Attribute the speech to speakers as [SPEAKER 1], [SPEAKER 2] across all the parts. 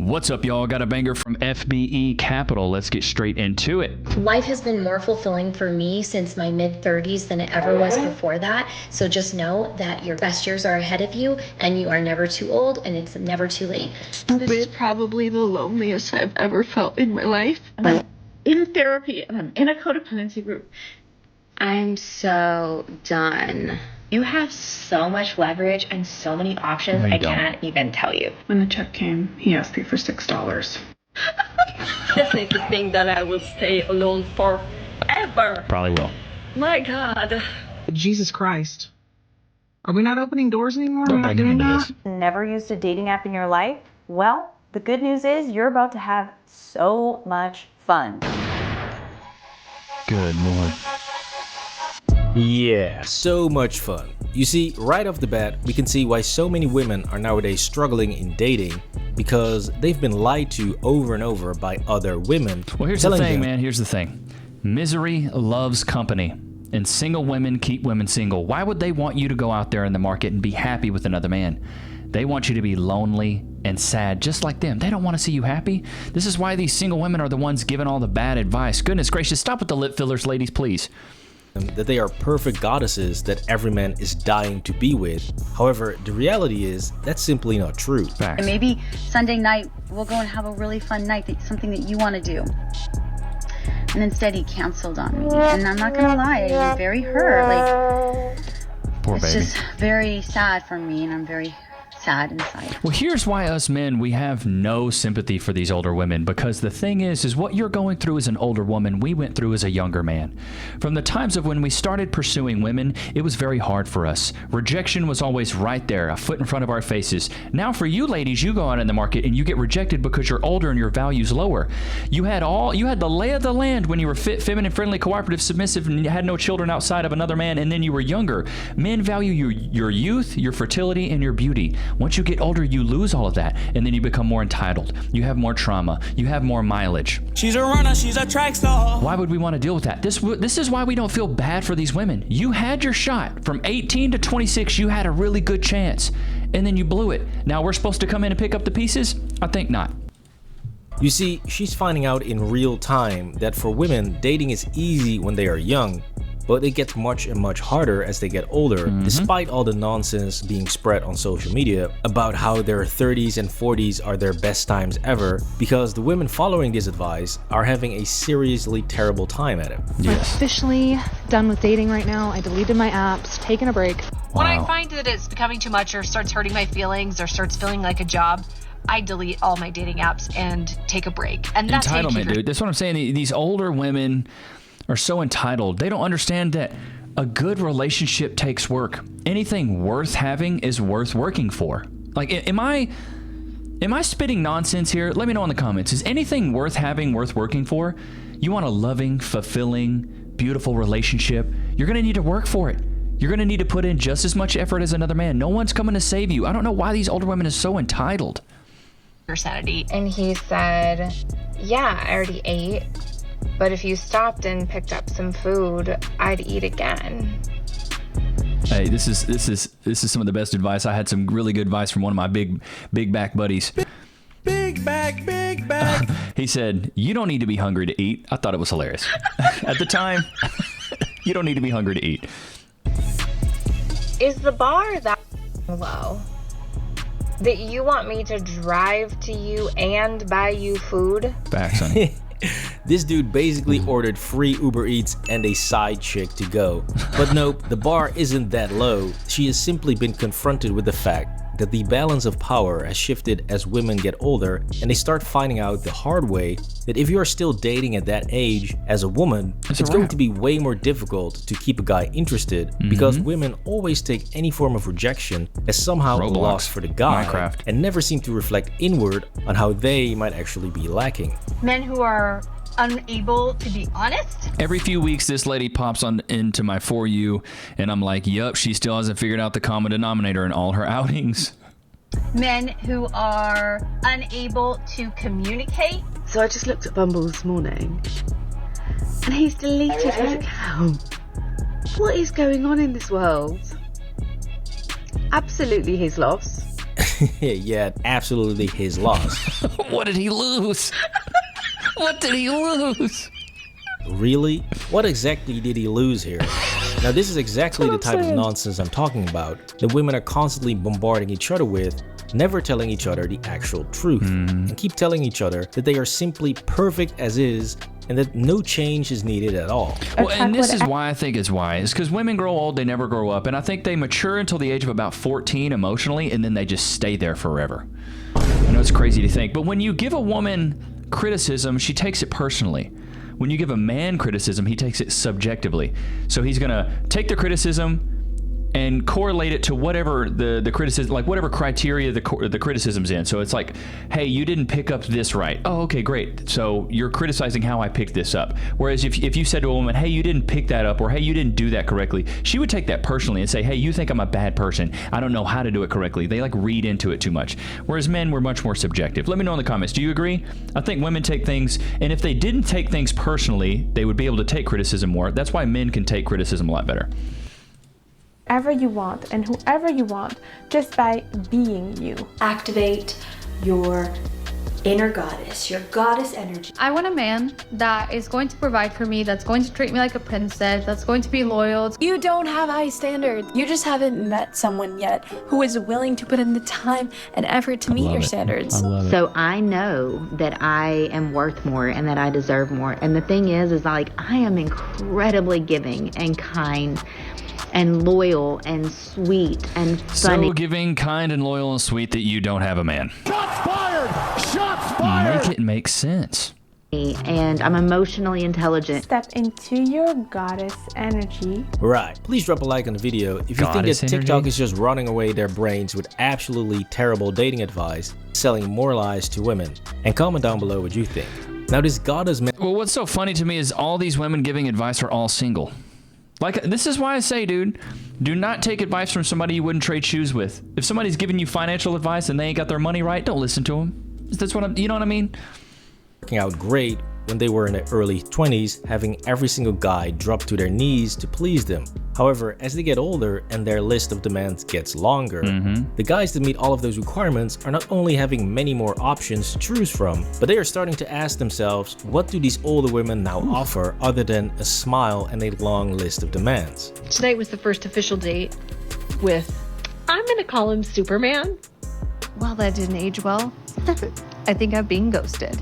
[SPEAKER 1] What's up, y'all? Got a banger from FBE Capital. Let's get straight into it.
[SPEAKER 2] Life has been more fulfilling for me since my mid-30s than it ever was before that. So just know that your best years are ahead of you and you are never too old and it's never too late.
[SPEAKER 3] This is probably the loneliest I've ever felt in my life. I'm in therapy and I'm in a codependency group.
[SPEAKER 4] I'm so done. You have so much leverage and so many options, I can't even tell you.
[SPEAKER 3] When the check came, he asked me for $6.
[SPEAKER 5] Definitely think that I will stay alone forever.
[SPEAKER 1] Probably will.
[SPEAKER 5] My God.
[SPEAKER 6] Jesus Christ. Are we not opening doors anymore?
[SPEAKER 1] Don't
[SPEAKER 6] We're not
[SPEAKER 1] bring him
[SPEAKER 6] doing
[SPEAKER 1] into
[SPEAKER 6] that?
[SPEAKER 1] this.
[SPEAKER 7] Never used a dating app in your life? Well, the good news is you're about to have so much fun.
[SPEAKER 1] Good Lord.
[SPEAKER 8] Yeah, so much fun. You see, right off the bat, we can see why so many women are nowadays struggling in dating because they've been lied to over and over by other women.
[SPEAKER 1] Well, here's the thing, man. Here's the thing. Misery loves company, and single women keep women single. Why would they want you to go out there in the market and be happy with another man? They want you to be lonely and sad, just like them. They don't want to see you happy. This is why these single women are the ones giving all the bad advice. Goodness gracious, stop with the lip fillers, ladies, please.
[SPEAKER 8] That they are perfect goddesses that every man is dying to be with. However, the reality is that's simply not true.
[SPEAKER 1] Facts.
[SPEAKER 9] And maybe Sunday night we'll go and have a really fun night, something that you want to do. And instead he canceled on me. And I'm not gonna lie, I'm very hurt.
[SPEAKER 1] Poor
[SPEAKER 9] It's
[SPEAKER 1] baby.
[SPEAKER 9] just very sad for me, and I'm very sad inside.
[SPEAKER 1] Well, here's why us men, we have no sympathy for these older women, because the thing is what you're going through as an older woman, we went through as a younger man. From the times of when we started pursuing women, it was very hard for us. Rejection was always right there, a foot in front of our faces. Now for you ladies, you go out in the market and you get rejected because you're older and your value's lower. You had the lay of the land when you were fit, feminine, friendly, cooperative, submissive, and you had no children outside of another man, and then you were younger. Men value your youth, your fertility, and your beauty. Once you get older, you lose all of that, and then you become more entitled. You have more trauma. You have more mileage.
[SPEAKER 10] She's a runner, she's a track star.
[SPEAKER 1] Why would we want to deal with that? This is why we don't feel bad for these women. You had your shot. From 18 to 26, you had a really good chance, and then you blew it. Now we're supposed to come in and pick up the pieces? I think not.
[SPEAKER 8] You see, she's finding out in real time that for women, dating is easy when they are young, but it gets much and much harder as they get older, despite all the nonsense being spread on social media about how their 30s and 40s are their best times ever, because the women following this advice are having a seriously terrible time at it.
[SPEAKER 1] Yes.
[SPEAKER 11] Officially done with dating right now. I deleted my apps, taking a break.
[SPEAKER 12] When I find that it's becoming too much or starts hurting my feelings or starts feeling like a job, I delete all my dating apps and take a break. And that's
[SPEAKER 1] entitlement, dude. That's what I'm saying. These older women are so entitled. They don't understand that a good relationship takes work. Anything worth having is worth working for. Like, am I spitting nonsense here? Let me know in the comments. Is anything worth having worth working for? You want a loving, fulfilling, beautiful relationship? You're going to need to work for it. You're going to need to put in just as much effort as another man. No one's coming to save you. I don't know why these older women are so entitled.
[SPEAKER 12] your sanity.
[SPEAKER 4] And he said, yeah, I already ate, but if you stopped and picked up some food, I'd eat again.
[SPEAKER 1] Hey, this is some of the best advice. I had some really good advice from one of my big back buddies.
[SPEAKER 10] Big back.
[SPEAKER 1] He said, you don't need to be hungry to eat. I thought it was hilarious. At the time, you don't need to be hungry to eat.
[SPEAKER 4] Is the bar that low that you want me to drive to you and buy you food?
[SPEAKER 1] Facts, honey.
[SPEAKER 8] This dude basically ordered free Uber Eats and a side chick to go. But nope, the bar isn't that low. She has simply been confronted with the fact that the balance of power has shifted as women get older, and they start finding out the hard way that if you are still dating at that age as a woman, it's going to be way more difficult to keep a guy interested because women always take any form of rejection as somehow a loss for the guy and never seem to reflect inward on how they might actually be lacking.
[SPEAKER 12] Men who are unable to be honest.
[SPEAKER 1] Every few weeks, this lady pops on into my For You, and I'm like, yup, she still hasn't figured out the common denominator in all her outings.
[SPEAKER 12] Men who are unable to communicate.
[SPEAKER 3] So I just looked at Bumble this morning, and he's deleted his account. What is going on in this world? Absolutely his loss.
[SPEAKER 8] Yeah, absolutely his loss.
[SPEAKER 1] What did he lose? What did he lose?
[SPEAKER 8] Really? What exactly did he lose here? Now this is exactly the type of nonsense I'm talking about, that women are constantly bombarding each other with, never telling each other the actual truth, and keep telling each other that they are simply perfect as is, and that no change is needed at all.
[SPEAKER 1] Well, and this is why I think it's wise, because women grow old, they never grow up, and I think they mature until the age of about 14 emotionally, and then they just stay there forever. I know it's crazy to think, but when you give a woman criticism, she takes it personally. When you give a man criticism, he takes it subjectively. So he's gonna take the criticism and correlate it to whatever the criticism, like whatever criteria the criticism's in. So it's like, hey, you didn't pick up this right. Oh, okay, great. So you're criticizing how I picked this up. Whereas if you said to a woman, hey, you didn't pick that up, or hey, you didn't do that correctly, she would take that personally and say, hey, you think I'm a bad person. I don't know how to do it correctly. They like read into it too much. Whereas men were much more subjective. Let me know in the comments. Do you agree? I think women take things, and if they didn't take things personally, they would be able to take criticism more. That's why men can take criticism a lot better.
[SPEAKER 13] Whatever you want and whoever you want just by being you.
[SPEAKER 14] Activate your inner goddess, your goddess energy.
[SPEAKER 15] I want a man that is going to provide for me, that's going to treat me like a princess, that's going to be loyal.
[SPEAKER 11] You don't have high standards. You just haven't met someone yet who is willing to put in the time and effort to meet your standards.
[SPEAKER 16] So I know that I am worth more and that I deserve more. And the thing is like I am incredibly giving and kind and loyal and sweet and funny.
[SPEAKER 1] So giving, kind, and loyal and sweet that you don't have a man.
[SPEAKER 10] Shots fired! Shots fired!
[SPEAKER 1] Make it make sense.
[SPEAKER 16] And I'm emotionally intelligent.
[SPEAKER 13] Step into your goddess energy.
[SPEAKER 8] Right. Please drop a like on the video if you think that TikTok is just running away their brains with absolutely terrible dating advice, selling more lies to women. And comment down below what you think. Now this goddess...
[SPEAKER 1] Well, what's so funny to me is all these women giving advice are all single. Like, this is why I say, dude, do not take advice from somebody you wouldn't trade shoes with. If somebody's giving you financial advice and they ain't got their money right, don't listen to them. That's what you know what I mean?
[SPEAKER 8] Working out great when they were in their early 20s, having every single guy drop to their knees to please them. However, as they get older and their list of demands gets longer, the guys that meet all of those requirements are not only having many more options to choose from, but they are starting to ask themselves, what do these older women now offer other than a smile and a long list of demands?
[SPEAKER 17] Tonight was the first official date with, I'm gonna call him Superman.
[SPEAKER 18] Well, that didn't age well. I think I'm being ghosted.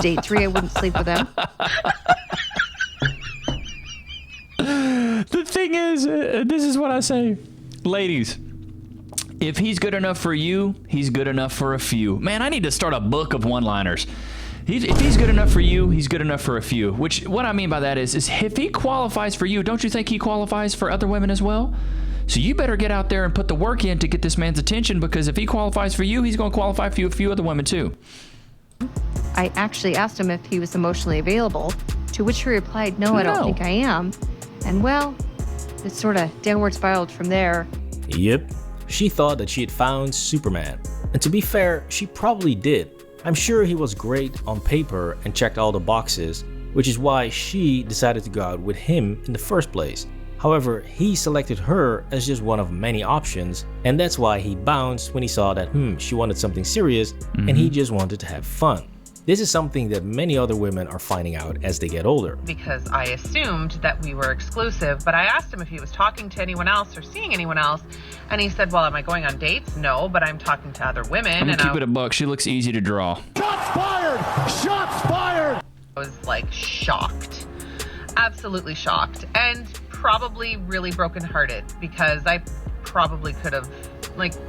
[SPEAKER 18] Date 3, I wouldn't sleep with him.
[SPEAKER 1] The thing is, this is what I say. Ladies, if he's good enough for you, he's good enough for a few. Man, I need to start a book of one-liners. If he's good enough for you, he's good enough for a few. Which, what I mean by that is if he qualifies for you, don't you think he qualifies for other women as well? So you better get out there and put the work in to get this man's attention, because if he qualifies for you, he's going to qualify for a few other women too.
[SPEAKER 18] I actually asked him if he was emotionally available, to which he replied, no, I don't think I am. And well, it sort of downward spiraled from there.
[SPEAKER 8] Yep, she thought that she had found Superman. And to be fair, she probably did. I'm sure he was great on paper and checked all the boxes, which is why she decided to go out with him in the first place. However, he selected her as just one of many options, and that's why he bounced when he saw that she wanted something serious and he just wanted to have fun. This is something that many other women are finding out as they get older.
[SPEAKER 19] Because I assumed that we were exclusive, but I asked him if he was talking to anyone else or seeing anyone else, and he said, well, am I going on dates? No, but I'm talking to other women.
[SPEAKER 1] I'm gonna keep it a buck. She looks easy to draw.
[SPEAKER 10] Shots fired! Shots fired!
[SPEAKER 19] I was like shocked. Absolutely shocked. And probably really brokenhearted, because I probably could have,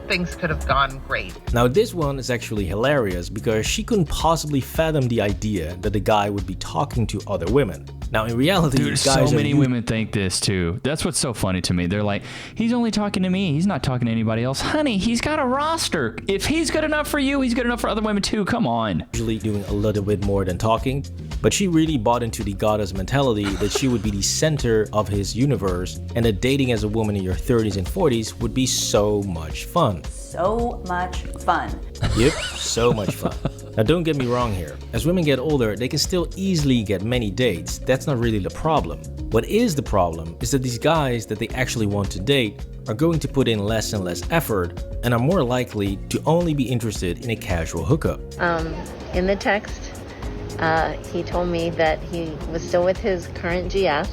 [SPEAKER 19] things could have gone great.
[SPEAKER 8] Now this one is actually hilarious because she couldn't possibly fathom the idea that the guy would be talking to other women. Now in reality,
[SPEAKER 1] dude,
[SPEAKER 8] guys
[SPEAKER 1] so many women think this too. That's what's so funny to me. They're like, he's only talking to me. He's not talking to anybody else. Honey, he's got a roster. If he's good enough for you, he's good enough for other women too. Come on.
[SPEAKER 8] Usually doing a little bit more than talking, but she really bought into the goddess mentality that she would be the center of his universe and that dating as a woman in your 30s and 40s would be so much fun.
[SPEAKER 7] So much fun.
[SPEAKER 8] Yep, so much fun. Now don't get me wrong here. As women get older, they can still easily get many dates. That's not really the problem. What is the problem is that these guys that they actually want to date are going to put in less and less effort and are more likely to only be interested in a casual hookup.
[SPEAKER 20] In the text, he told me that he was still with his current GF,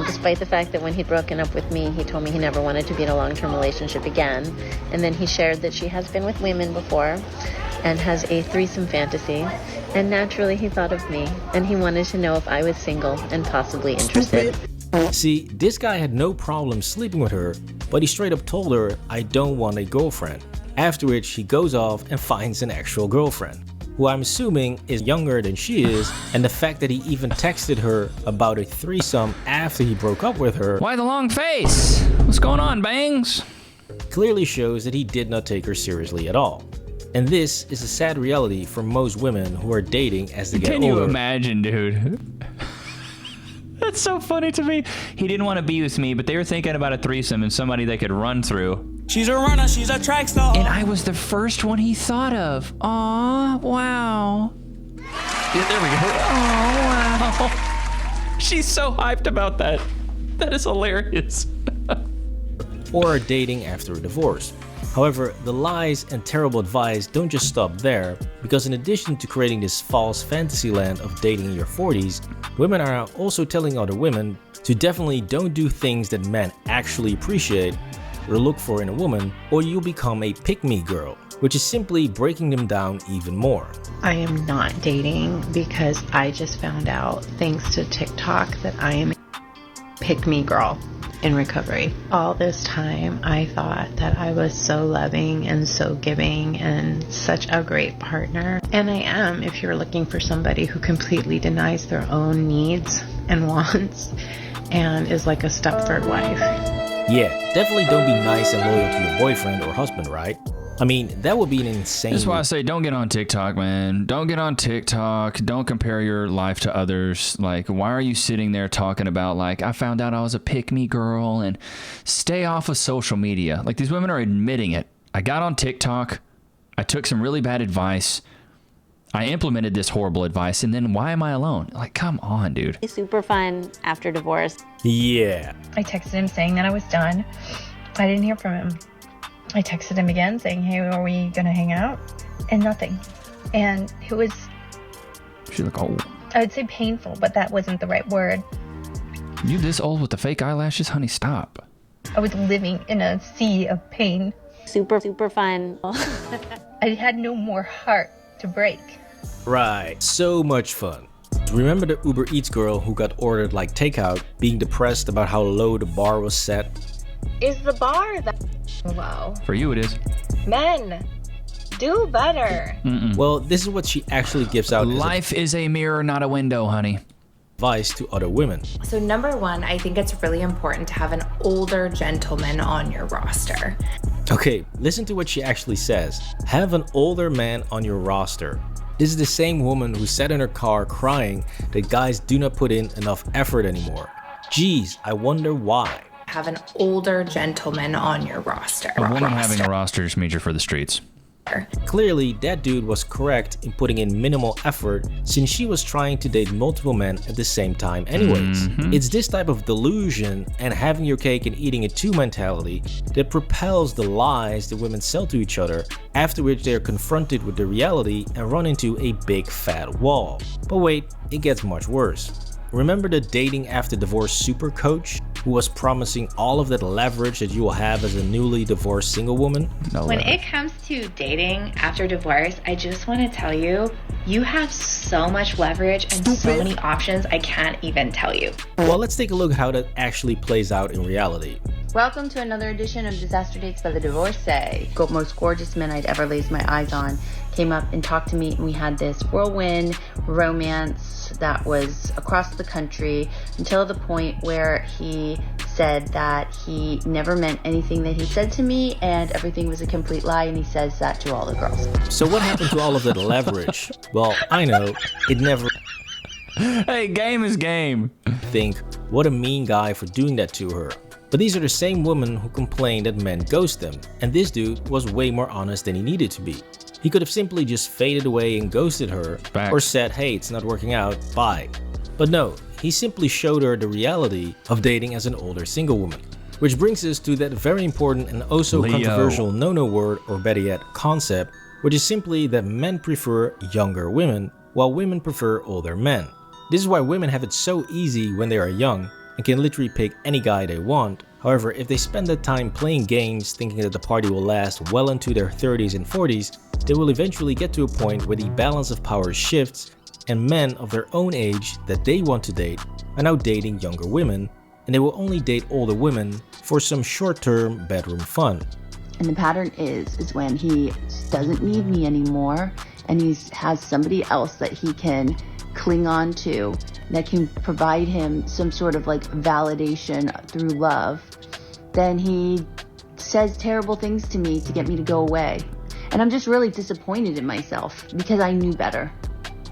[SPEAKER 20] despite the fact that when he'd broken up with me, he told me he never wanted to be in a long-term relationship again. And then he shared that she has been with women before and has a threesome fantasy. And naturally, he thought of me, and he wanted to know if I was single and possibly interested.
[SPEAKER 8] See, this guy had no problem sleeping with her, but he straight up told her, "I don't want a girlfriend." After which he goes off and finds an actual girlfriend, who I'm assuming is younger than she is, and the fact that he even texted her about a threesome after he broke up with her.
[SPEAKER 1] Why the long face? What's going on, Bangs?
[SPEAKER 8] Clearly shows that he did not take her seriously at all. And this is a sad reality for most women who are dating as they get older.
[SPEAKER 1] Can you imagine, dude? That's so funny to me. He didn't want to be with me, but they were thinking about a threesome and somebody they could run through.
[SPEAKER 21] She's a runner, she's a track star.
[SPEAKER 1] And I was the first one he thought of. Aw, wow. Yeah, there we go. Oh, wow. She's so hyped about that. That is hilarious.
[SPEAKER 8] Or are dating after a divorce. However, the lies and terrible advice don't just stop there, because in addition to creating this false fantasy land of dating in your 40s, women are also telling other women to definitely don't do things that men actually appreciate or look for in a woman, or you'll become a pick-me girl, which is simply breaking them down even more.
[SPEAKER 22] I am not dating because I just found out, thanks to TikTok, that I am a pick-me girl in recovery. All this time I thought that I was so loving and so giving and such a great partner. And I am, if you're looking for somebody who completely denies their own needs and wants and is like a step-third wife.
[SPEAKER 8] Yeah, definitely don't be nice and loyal to your boyfriend or husband, right? I mean, that would be an insane...
[SPEAKER 1] That's why I say don't get on TikTok, man. Don't get on TikTok. Don't compare your life to others. Like, why are you sitting there talking about, like, I found out I was a pick-me girl, and stay off of social media. Like, these women are admitting it. I got on TikTok. I took some really bad advice. I implemented this horrible advice, and then why am I alone? Like, come on, dude.
[SPEAKER 23] It's super fun after divorce.
[SPEAKER 8] Yeah.
[SPEAKER 24] I texted him saying that I was done. I didn't hear from him. I texted him again saying, hey, are we gonna hang out? And nothing. And it was...
[SPEAKER 1] She look old.
[SPEAKER 24] I would say painful, but that wasn't the right word.
[SPEAKER 1] You this old with the fake eyelashes? Honey, stop.
[SPEAKER 24] I was living in a sea of pain.
[SPEAKER 23] Super fun.
[SPEAKER 24] I had no more heart to break.
[SPEAKER 8] Right, so much fun. Remember the Uber Eats girl who got ordered like takeout, being depressed about how low the bar was set?
[SPEAKER 4] Is the bar that low?
[SPEAKER 1] For you it is.
[SPEAKER 4] Men, do better.
[SPEAKER 8] Well, this is what she actually gives out.
[SPEAKER 1] Life is a mirror, not a window, honey.
[SPEAKER 8] Advice to other women.
[SPEAKER 25] So number one, I think it's really important to have an older gentleman on your roster.
[SPEAKER 8] Okay, listen to what she actually says. Have an older man on your roster. This is the same woman who sat in her car crying that guys do not put in enough effort anymore. Geez, I wonder why.
[SPEAKER 25] Have an older gentleman on your roster.
[SPEAKER 1] A woman having a roster just means you're for the streets.
[SPEAKER 8] Clearly, that dude was correct in putting in minimal effort since she was trying to date multiple men at the same time anyways. It's this type of delusion and having your cake and eating it too mentality that propels the lies that women sell to each other, after which they are confronted with the reality and run into a big fat wall. But wait, it gets much worse. Remember the dating after divorce super coach who was promising all of that leverage that you will have as a newly divorced single woman?
[SPEAKER 22] When it comes to dating after divorce, I just want to tell you, you have so much leverage and so many options I can't even tell you.
[SPEAKER 8] Well, let's take a look at how that actually plays out in reality.
[SPEAKER 20] Welcome to another edition of Disaster Dates by the Divorcee. The most gorgeous men I'd ever laid my eyes on came up and talked to me, and we had this whirlwind romance that was across the country until the point where he said that he never meant anything that he said to me and everything was a complete lie, and he says that to all the girls.
[SPEAKER 8] So what happened to all of that leverage? Well, I know, it never...
[SPEAKER 1] Hey, game is game.
[SPEAKER 8] Think, what a mean guy for doing that to her. But these are the same women who complain that men ghost them, and this dude was way more honest than he needed to be. He could have simply just faded away and ghosted her, or said, hey, it's not working out, bye. But no, he simply showed her the reality of dating as an older single woman. Which brings us to that very important and also
[SPEAKER 1] Leo.
[SPEAKER 8] controversial no-no word, or better yet, concept, which is simply that men prefer younger women, while women prefer older men. This is why women have it so easy when they are young, and can literally pick any guy they want. However, if they spend that time playing games thinking that the party will last well into their 30s and 40s, they will eventually get to a point where the balance of power shifts, and men of their own age that they want to date are now dating younger women, and they will only date older women for some short-term bedroom fun.
[SPEAKER 2] And the pattern is when he doesn't need me anymore and he has somebody else that he can cling on to that can provide him some sort of like validation through love, then he says terrible things to me to get me to go away. And I'm just really disappointed in myself because I knew better,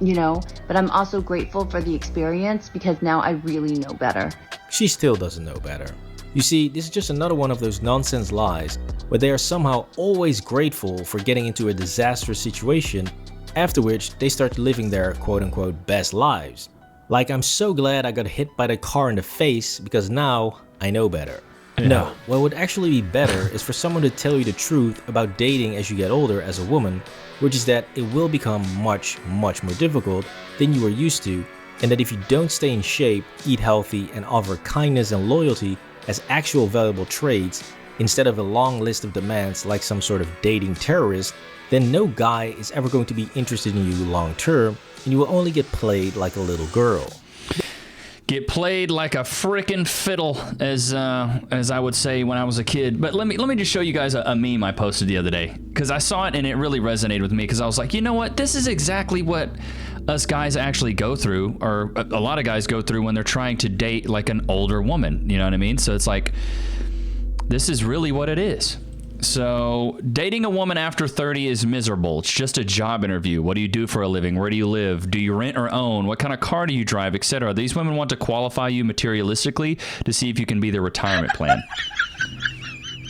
[SPEAKER 2] you know, but I'm also grateful for the experience because now I really know better.
[SPEAKER 8] She still doesn't know better. You see, this is just another one of those nonsense lies where they are somehow always grateful for getting into a disastrous situation, after which they start living their quote-unquote best lives. Like, I'm so glad I got hit by the car in the face because now I know better.
[SPEAKER 1] Yeah.
[SPEAKER 8] No, what would actually be better is for someone to tell you the truth about dating as you get older as a woman, which is that it will become much more difficult than you were used to, and that if you don't stay in shape, eat healthy, and offer kindness and loyalty as actual valuable traits, instead of a long list of demands like some sort of dating terrorist, then no guy is ever going to be interested in you long term, and you will only get played like a little girl.
[SPEAKER 1] Get played like a frickin' fiddle, as I would say when I was a kid. But let me just show you guys a meme I posted the other day, because I saw it and it really resonated with me, because I was like, you know what, this is exactly what us guys actually go through, or a lot of guys go through when they're trying to date like an older woman, you know what I mean? So it's like, this is really what it is. So dating a woman after 30 is miserable. It's just a job interview. What do you do for a living? Where do you live? Do you rent or own? What kind of car do you drive, etc.? These women want to qualify you materialistically to see if you can be their retirement plan.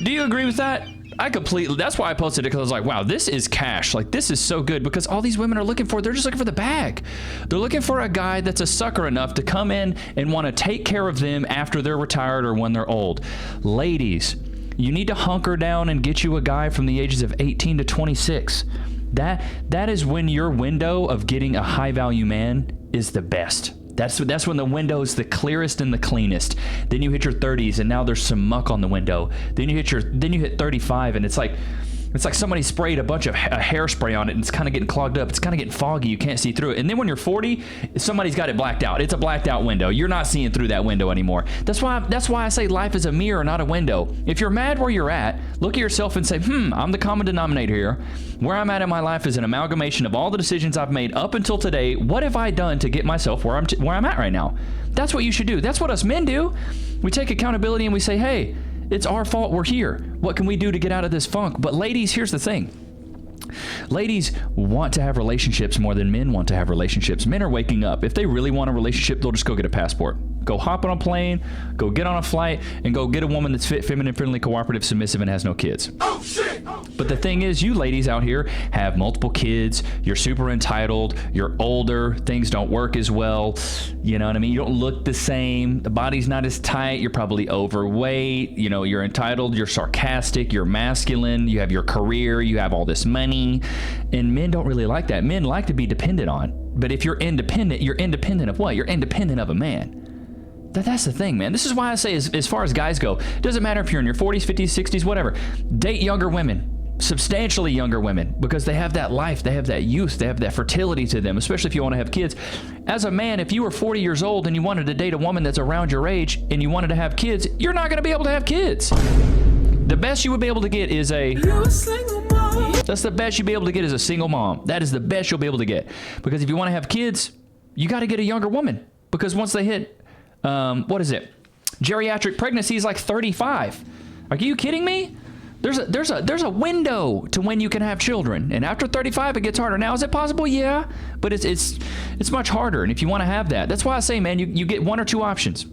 [SPEAKER 1] Do you agree with that? That's why I posted it, because I was like, wow, this is cash. Like, this is so good, because all these women are looking for, they're just looking for the bag. They're looking for a guy that's a sucker enough to come in and want to take care of them after they're retired or when they're old. Ladies, you need to hunker down and get you a guy from the ages of 18 to 26. That is when your window of getting a high value man is the best. That's when the window is the clearest and the cleanest. Then you hit your 30s and now there's some muck on the window. Then you hit 35 and it's like somebody sprayed a bunch of hairspray on it and it's kind of getting clogged up. It's kind of getting foggy. You can't see through it. And then when you're 40, somebody's got it blacked out. It's a blacked out window. You're not seeing through that window anymore. That's why I say life is a mirror, not a window. If you're mad where you're at, look at yourself and say, I'm the common denominator here. Where I'm at in my life is an amalgamation of all the decisions I've made up until today. What have I done to get myself where I'm at right now? That's what you should do. That's what us men do. We take accountability and we say, hey, it's our fault we're here. What can we do to get out of this funk? But ladies, here's the thing. Ladies want to have relationships more than men want to have relationships. Men are waking up. If they really want a relationship, they'll just go get a passport. Go hop on a plane, go get on a flight, and go get a woman that's fit, feminine, friendly, cooperative, submissive, and has no kids. Oh, shit! But the thing is, you ladies out here have multiple kids, you're super entitled, you're older, things don't work as well, you know what I mean? You don't look the same, the body's not as tight, you're probably overweight, you know, you're entitled, you're sarcastic, you're masculine, you have your career, you have all this money, and men don't really like that. Men like to be dependent on. But if you're independent of what? You're independent of a man. That's the thing, man. This is why I say, as far as guys go, it doesn't matter if you're in your 40s, 50s, 60s, whatever. Date younger women, substantially younger women, because they have that life, they have that youth, they have that fertility to them, especially if you want to have kids. As a man, if you were 40 years old and you wanted to date a woman that's around your age and you wanted to have kids, you're not going to be able to have kids. The best you would be able to get is that's the best you'd be able to get is a single mom. That is the best you'll be able to get. Because if you want to have kids, you got to get a younger woman. Because once they hit geriatric pregnancy is like 35. Are you kidding me? There's a window to when you can have children, and after 35 it gets harder. Now, is it possible? Yeah, but it's much harder. And if you want to have that, that's why I say, man, you get one or two options.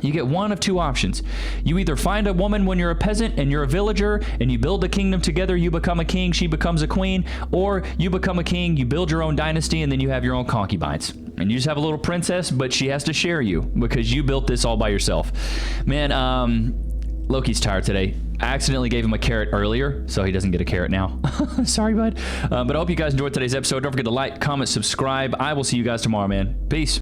[SPEAKER 1] You get one of two options. You either find a woman when you're a peasant and you're a villager and you build the kingdom together, you become a king, she becomes a queen, or you become a king, you build your own dynasty, and then you have your own concubines. And you just have a little princess, but she has to share you because you built this all by yourself. Man, Loki's tired today. I accidentally gave him a carrot earlier, so he doesn't get a carrot now. Sorry, bud. But I hope you guys enjoyed today's episode. Don't forget to like, comment, subscribe. I will see you guys tomorrow, man. Peace.